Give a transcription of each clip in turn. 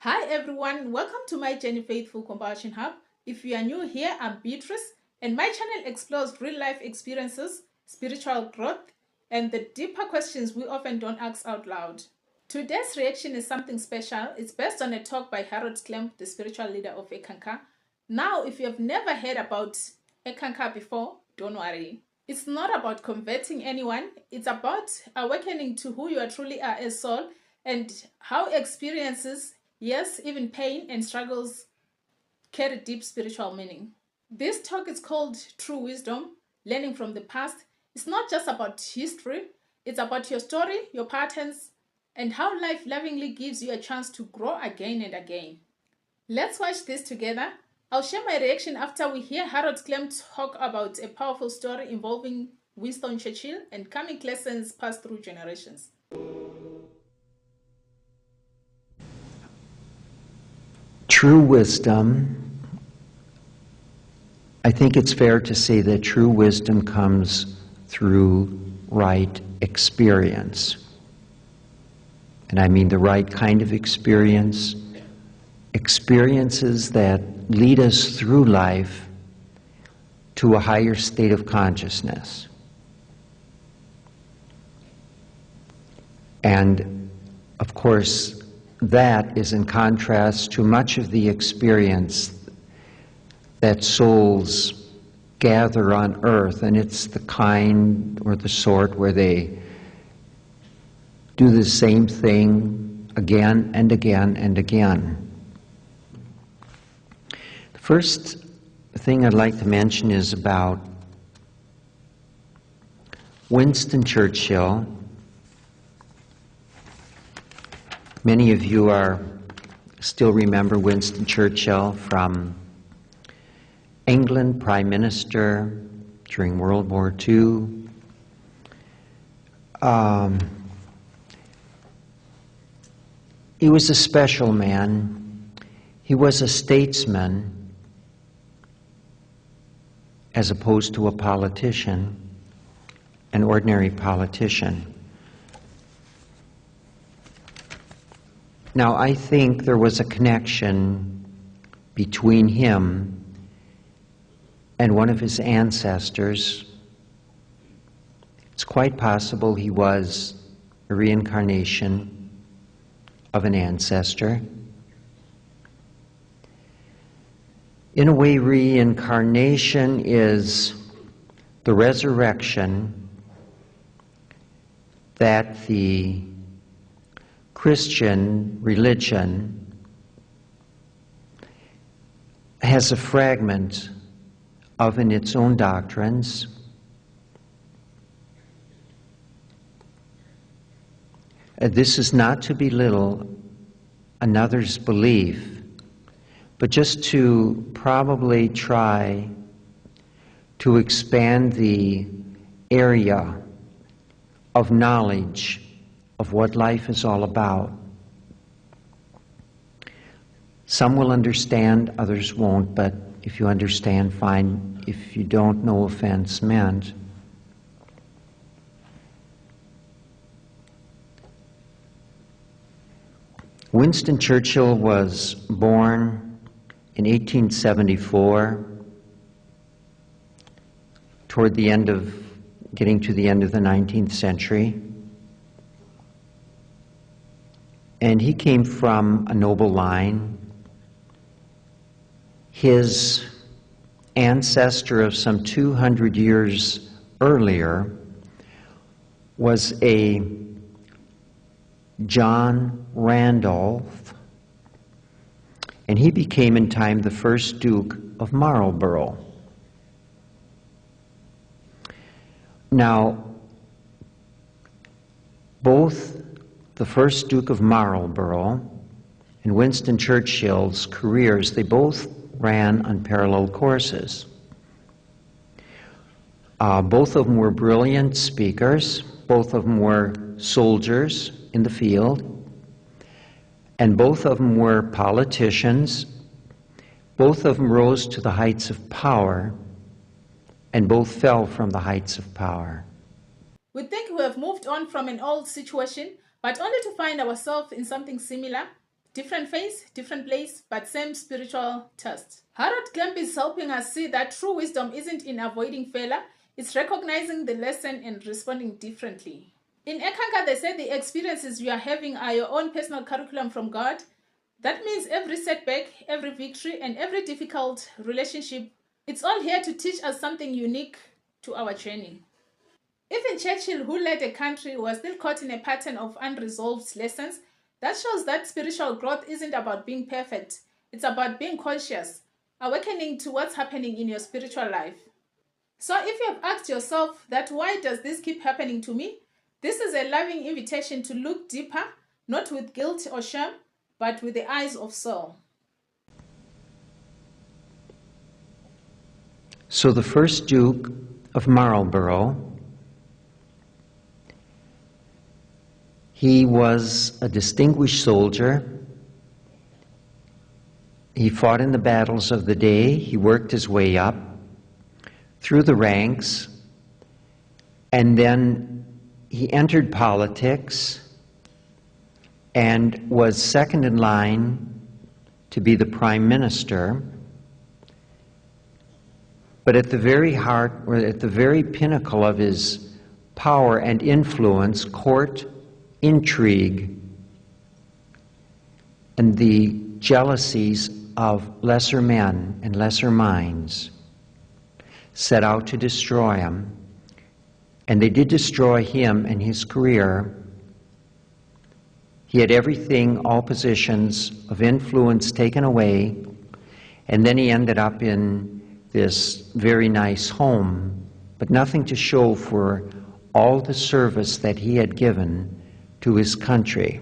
Hi everyone, welcome to my Journey Faithful Compassion Hub. If you are new here, I'm Beatrice, and my channel explores real life experiences, spiritual growth, and the deeper questions we often don't ask out loud. Today's reaction is something special. It's based on a talk by Harold Clem, the spiritual leader of Eckankar. Now, if you have never heard about Eckankar before, don't worry. It's not about converting anyone. It's about awakening to who you truly are as soul and how experiences, yes, even pain and struggles, carry deep spiritual meaning. This talk is called True Wisdom, Learning from the Past. It's not just about history, it's about your story, your patterns, and how life lovingly gives you a chance to grow again and again. Let's watch this together. I'll share my reaction after we hear Harold Clem talk about a powerful story involving Winston Churchill and coming lessons passed through generations. True wisdom, I think it's fair to say that true wisdom comes through right experience. And I mean the right kind of experience, experiences that lead us through life to a higher state of consciousness. And of course, that is in contrast to much of the experience that souls gather on earth, and it's the kind or the sort where they do the same thing again and again and again. The first thing I'd like to mention is about Winston Churchill. Many of you still remember Winston Churchill from England, Prime Minister during World War II. He was a special man. He was a statesman as opposed to a politician, an ordinary politician. Now, I think there was a connection between him and one of his ancestors. It's quite possible he was a reincarnation of an ancestor. In a way, reincarnation is the resurrection that the Christian religion has a fragment of in its own doctrines. This is not to belittle another's belief, but just to probably try to expand the area of knowledge of what life is all about. Some will understand, others won't, but if you understand, fine. If you don't, no offense meant. Winston Churchill was born in 1874, toward the end of, getting to the end of the 19th century. And he came from a noble line. His ancestor of some 200 years earlier was a John Randolph, and he became in time the first Duke of Marlborough. Now, both the first Duke of Marlborough and Winston Churchill's careers, they both ran on parallel courses. Both of them were brilliant speakers. Both of them were soldiers in the field. And both of them were politicians. Both of them rose to the heights of power, and both fell from the heights of power. We think we have moved on from an old situation, but only to find ourselves in something similar. Different face, different place, but same spiritual test. Harold Klemp is helping us see that true wisdom isn't in avoiding failure, it's recognizing the lesson and responding differently. In Ekankar, they say the experiences you are having are your own personal curriculum from God. That means every setback, every victory, and every difficult relationship, it's all here to teach us something unique to our journey. Even Churchill, who led a country, was still caught in a pattern of unresolved lessons. That shows that spiritual growth isn't about being perfect. It's about being conscious, awakening to what's happening in your spiritual life. So if you have asked yourself that why does this keep happening to me, this is a loving invitation to look deeper, not with guilt or shame, but with the eyes of soul. So the first Duke of Marlborough, he was a distinguished soldier. He fought in the battles of the day. He worked his way up through the ranks, and then he entered politics and was second in line to be the prime minister. But at the very heart, or at the very pinnacle of his power and influence, court intrigue and the jealousies of lesser men and lesser minds set out to destroy him. And they did destroy him and his career. He had everything, all positions of influence taken away, and then he ended up in this very nice home, but nothing to show for all the service that he had given to his country.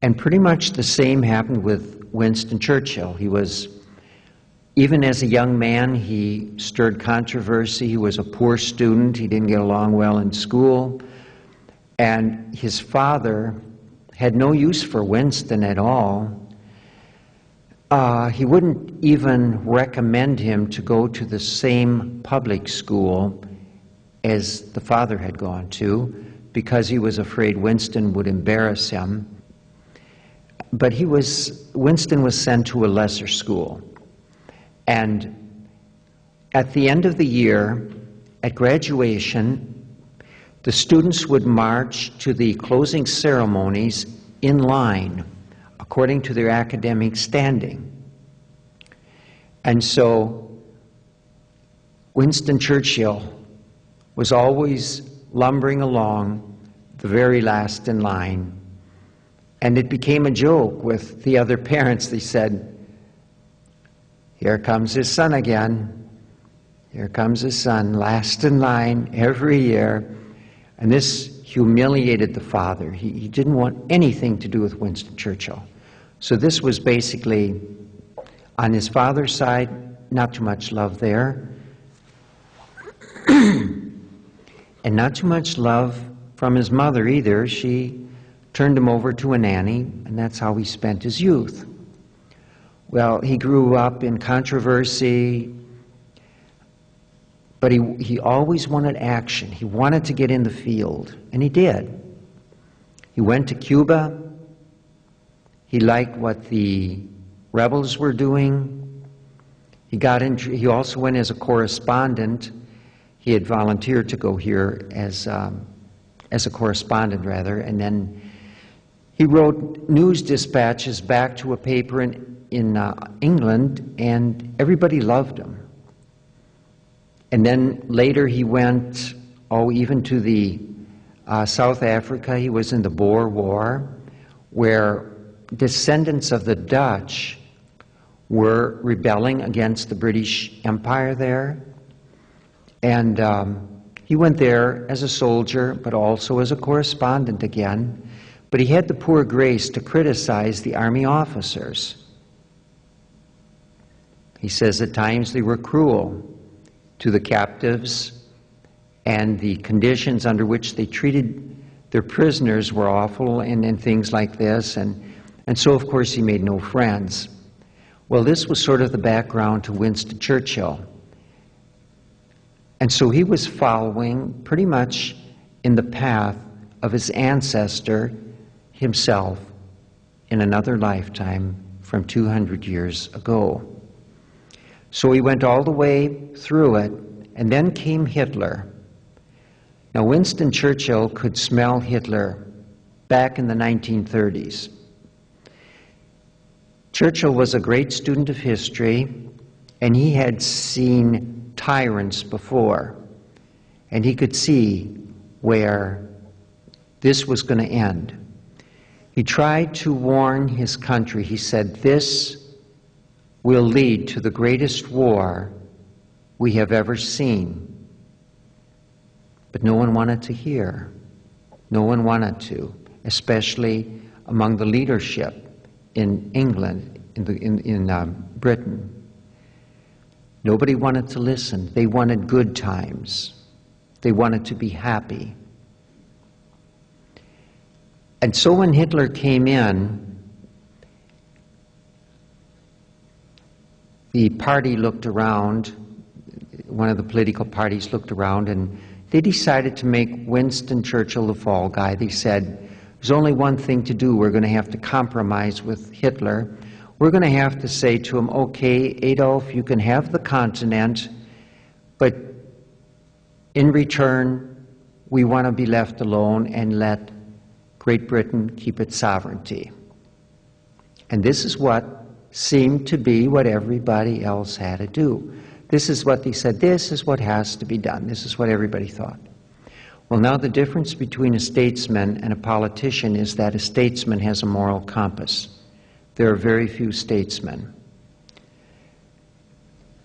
And pretty much the same happened with Winston Churchill. He was, even as a young man, he stirred controversy. He was a poor student. He didn't get along well in school. And his father had no use for Winston at all. He wouldn't even recommend him to go to the same public school as the father had gone to, because he was afraid Winston would embarrass him. But Winston was sent to a lesser school. And at the end of the year, at graduation, the students would march to the closing ceremonies in line, according to their academic standing. And so Winston Churchill was always lumbering along the very last in line. And it became a joke with the other parents. They said, "Here comes his son again. Here comes his son, last in line every year." And this humiliated the father. He didn't want anything to do with Winston Churchill. So this was basically, on his father's side, not too much love there. And not too much love from his mother either. She turned him over to a nanny, and that's how he spent his youth. Well, he grew up in controversy, but he always wanted action. He wanted to get in the field, and he did. He went to Cuba. He liked what the rebels were doing. He also went as a correspondent. He had volunteered to go here as a correspondent, rather, and then he wrote news dispatches back to a paper in England, and everybody loved him. And then later he went, even to the South Africa. He was in the Boer War, where descendants of the Dutch were rebelling against the British Empire there. And he went there as a soldier, but also as a correspondent again. But he had the poor grace to criticize the army officers. He says at times they were cruel to the captives, and the conditions under which they treated their prisoners were awful, and things like this. And so, of course, he made no friends. Well, this was sort of the background to Winston Churchill. And so he was following pretty much in the path of his ancestor, himself in another lifetime from 200 years ago. So he went all the way through it, and then came Hitler. Now, Winston Churchill could smell Hitler back in the 1930s. Churchill was a great student of history, and he had seen tyrants before, and he could see where this was going to end. He tried to warn his country. He said, "This will lead to the greatest war we have ever seen." But no one wanted to hear. No one wanted to, especially among the leadership in England, in Britain. Nobody wanted to listen. They wanted good times. They wanted to be happy. And so when Hitler came in, the party looked around, one of the political parties looked around, and they decided to make Winston Churchill the fall guy. They said, there's only one thing to do. We're going to have to compromise with Hitler. We're going to have to say to him, okay, Adolf, you can have the continent, but in return, we want to be left alone and let Great Britain keep its sovereignty. And this is what seemed to be what everybody else had to do. This is what they said, this is what has to be done. This is what everybody thought. Well, now the difference between a statesman and a politician is that a statesman has a moral compass. There are very few statesmen.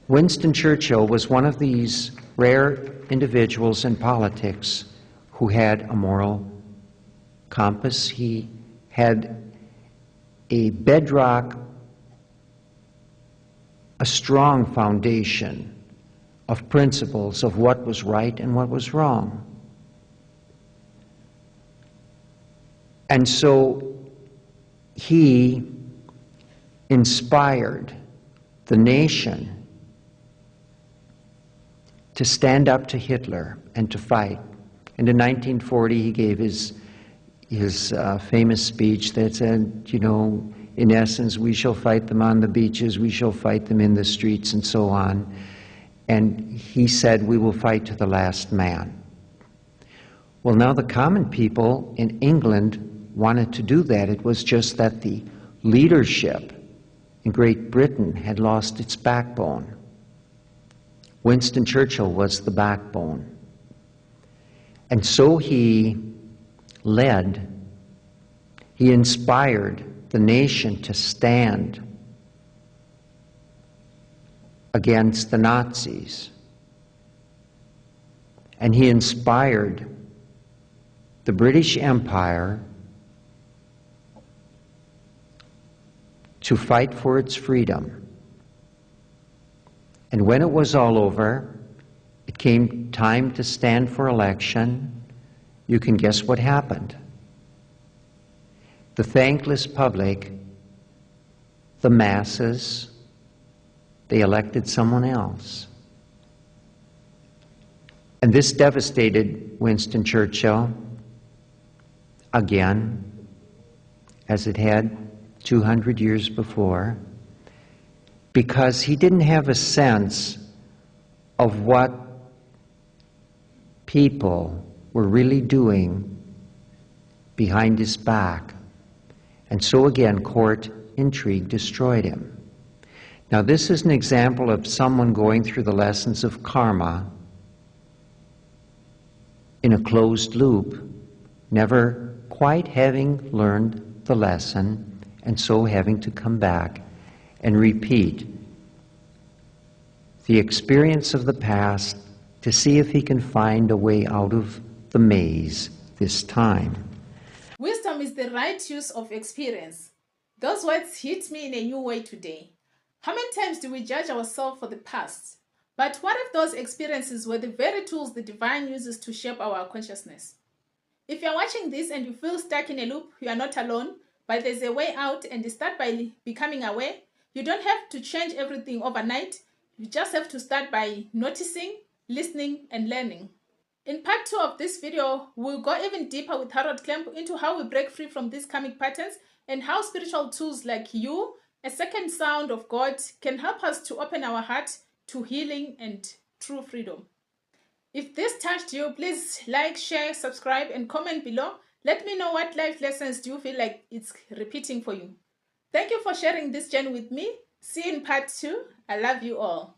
Winston Churchill was one of these rare individuals in politics who had a moral compass. He had a bedrock, a strong foundation of principles of what was right and what was wrong. And so he inspired the nation to stand up to Hitler and to fight. And in 1940, he gave his famous speech that said, you know, in essence, we shall fight them on the beaches, we shall fight them in the streets, and so on. And he said, we will fight to the last man. Well, now the common people in England wanted to do that. It was just that the leadership in Great Britain had lost its backbone. Winston Churchill was the backbone. And so he led, he inspired the nation to stand against the Nazis. And he inspired the British Empire to fight for its freedom. And when it was all over, it came time to stand for election. You can guess what happened. The thankless public, the masses, they elected someone else. And this devastated Winston Churchill again, as it had 200 years before, because he didn't have a sense of what people were really doing behind his back. And so again, court intrigue destroyed him. Now this is an example of someone going through the lessons of karma in a closed loop, never quite having learned the lesson, and so having to come back and repeat the experience of the past to see if he can find a way out of the maze this time. Wisdom is the right use of experience. Those words hit me in a new way today. How many times do we judge ourselves for the past? But what if those experiences were the very tools the divine uses to shape our consciousness? If you're watching this and you feel stuck in a loop, you are not alone, but there's a way out, and you start by becoming aware. You don't have to change everything overnight. You just have to start by noticing, listening, and learning. In part 2 of this video, we'll go even deeper with Harold Klemp into how we break free from these karmic patterns and how spiritual tools like you, a second sound of God, can help us to open our heart to healing and true freedom. If this touched you, please like, share, subscribe, and comment below. Let me know what life lessons do you feel like it's repeating for you. Thank you for sharing this journey with me. See you in part 2. I love you all.